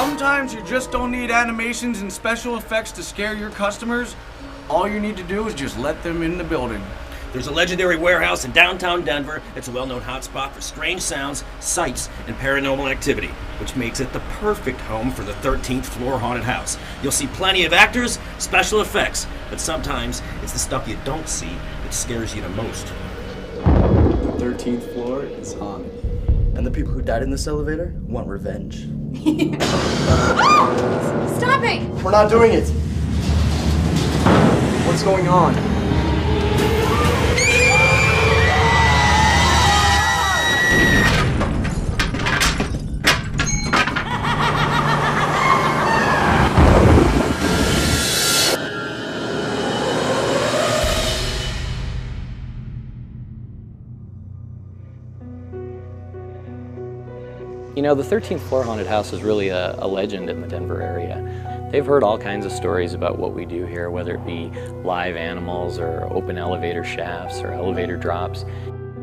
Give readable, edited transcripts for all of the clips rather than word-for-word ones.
Sometimes you just don't need animations and special effects to scare your customers. All you need to do is just let them in the building. There's a legendary warehouse in downtown Denver. It's a well-known hotspot for strange sounds, sights, and paranormal activity, which makes it the perfect home for the 13th floor haunted house. You'll see plenty of actors, special effects, but sometimes it's the stuff you don't see that scares you the most. The 13th floor is haunted. And the people who died in this elevator want revenge. Stop it! We're not doing it! What's going on? You know, the 13th floor haunted house is really a legend in the Denver area. They've heard all kinds of stories about what we do here, whether it be live animals or open elevator shafts or elevator drops.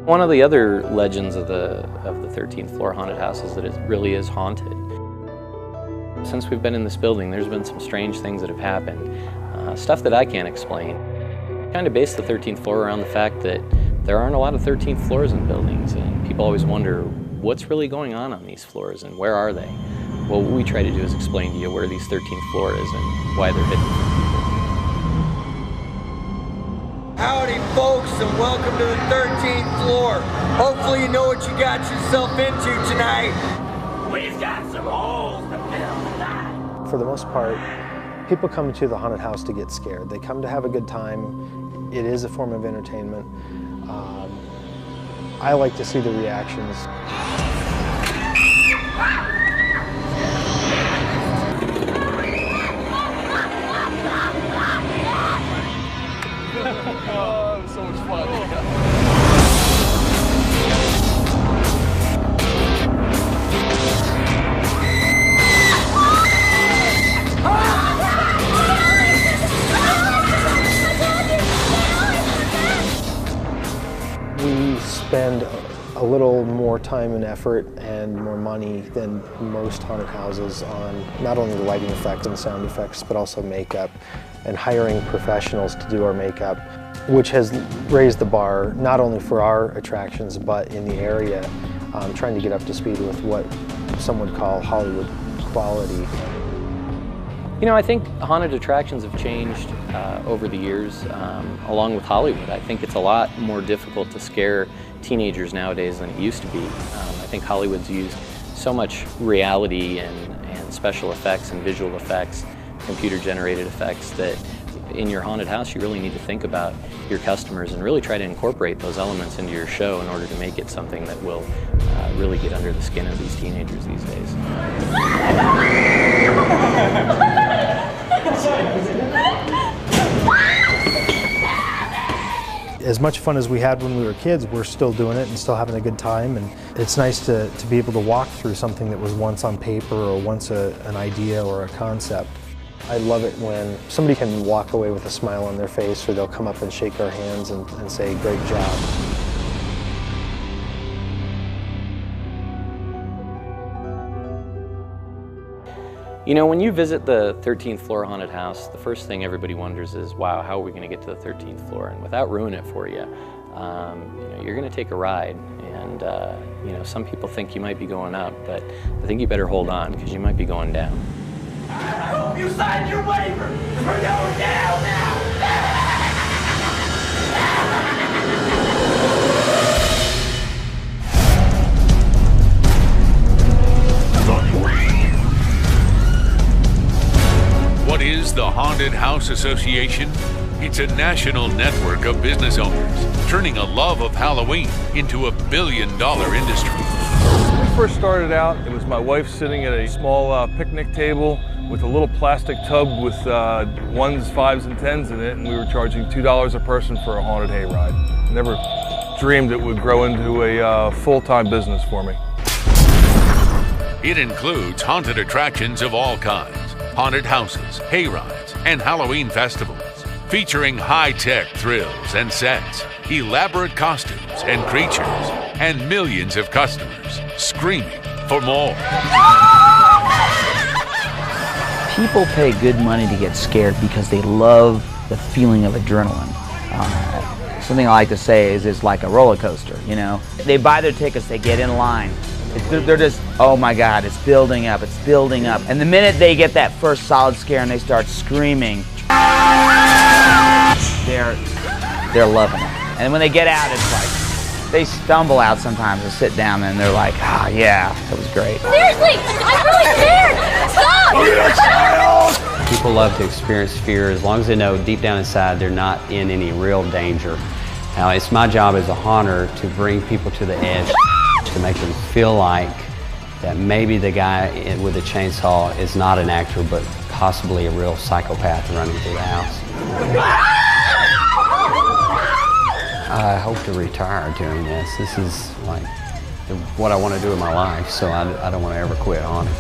One of the other legends of the 13th floor haunted house is that it really is haunted. Since we've been in this building, there's been some strange things that have happened, stuff that I can't explain. Kind of base the 13th floor around the fact that there aren't a lot of 13th floors in buildings, and people always wonder what's really going on these floors and where are they? Well, what we try to do is explain to you where these 13th floor is and why they're hidden from people. Howdy folks, and welcome to the 13th floor. Hopefully you know what you got yourself into tonight. We've got some holes to fill tonight. For the most part, people come to the haunted house to get scared. They come to have a good time. It is a form of entertainment. I like to see the reactions. Oh, so much fun. We spend a little more time and effort and more money than most haunted houses on not only the lighting effects and sound effects, but also makeup and hiring professionals to do our makeup, which has raised the bar not only for our attractions, but in the area, trying to get up to speed with what some would call Hollywood quality. You know, I think haunted attractions have changed over the years, along with Hollywood. I think it's a lot more difficult to scare teenagers nowadays than it used to be. I think Hollywood's used so much reality and special effects and visual effects, computer-generated effects, that in your haunted house you really need to think about your customers and really try to incorporate those elements into your show in order to make it something that will really get under the skin of these teenagers these days. As much fun as we had when we were kids, we're still doing it and still having a good time, and it's nice to be able to walk through something that was once on paper or once an idea or a concept. I love it when somebody can walk away with a smile on their face, or they'll come up and shake our hands and say, "Great job." You know, when you visit the 13th floor haunted house, the first thing everybody wonders is, wow, how are we going to get to the 13th floor? And without ruining it for you, you're going to take a ride. And, some people think you might be going up, but I think you better hold on, because you might be going down. I hope you signed your waiver, because we're going down now. What is the Haunted House Association? It's a national network of business owners, turning a love of Halloween into a billion-dollar industry. When we first started out, it was my wife sitting at a small picnic table with a little plastic tub with 1s, 5s, and 10s in it, and we were charging $2 a person for a haunted hayride. Never dreamed it would grow into a full-time business for me. It includes haunted attractions of all kinds, haunted houses, hayrides, and Halloween festivals, featuring high-tech thrills and sets, elaborate costumes and creatures, and millions of customers screaming for more. People pay good money to get scared because they love the feeling of adrenaline. Something I like to say is it's like a roller coaster, you know? They buy their tickets, they get in line. They're just, oh my God, it's building up, it's building up. And the minute they get that first solid scare and they start screaming, they're loving it. And when they get out, it's like, they stumble out sometimes and sit down and they're like, ah, yeah, that was great. Seriously, I'm really scared! Stop! Oh, you're a child! People love to experience fear as long as they know deep down inside they're not in any real danger. Now, it's my job as a haunter to bring people to the edge, to make them feel like that maybe the guy with the chainsaw is not an actor, but possibly a real psychopath running through the house. I hope to retire doing this. This is like what I want to do in my life, so I don't want to ever quit haunting.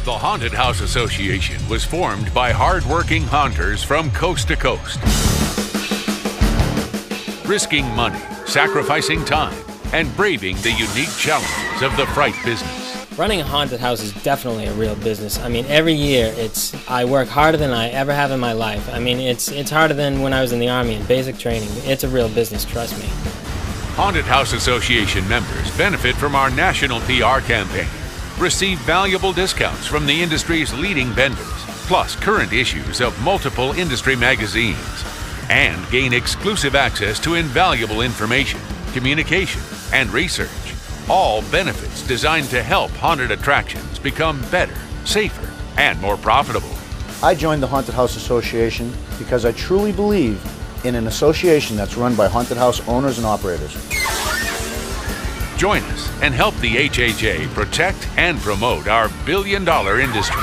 The Haunted House Association was formed by hard-working haunters from coast to coast, risking money, sacrificing time, and braving the unique challenges of the fright business. Running a haunted house is definitely a real business. I mean, every year I work harder than I ever have in my life. I mean, it's harder than when I was in the Army in basic training. It's a real business, trust me. Haunted House Association members benefit from our national PR campaign, receive valuable discounts from the industry's leading vendors, plus current issues of multiple industry magazines, and gain exclusive access to invaluable information, communication, and research. All benefits designed to help haunted attractions become better, safer, and more profitable. I joined the Haunted House Association because I truly believe in an association that's run by haunted house owners and operators. Join us and help the HHA protect and promote our billion-dollar industry.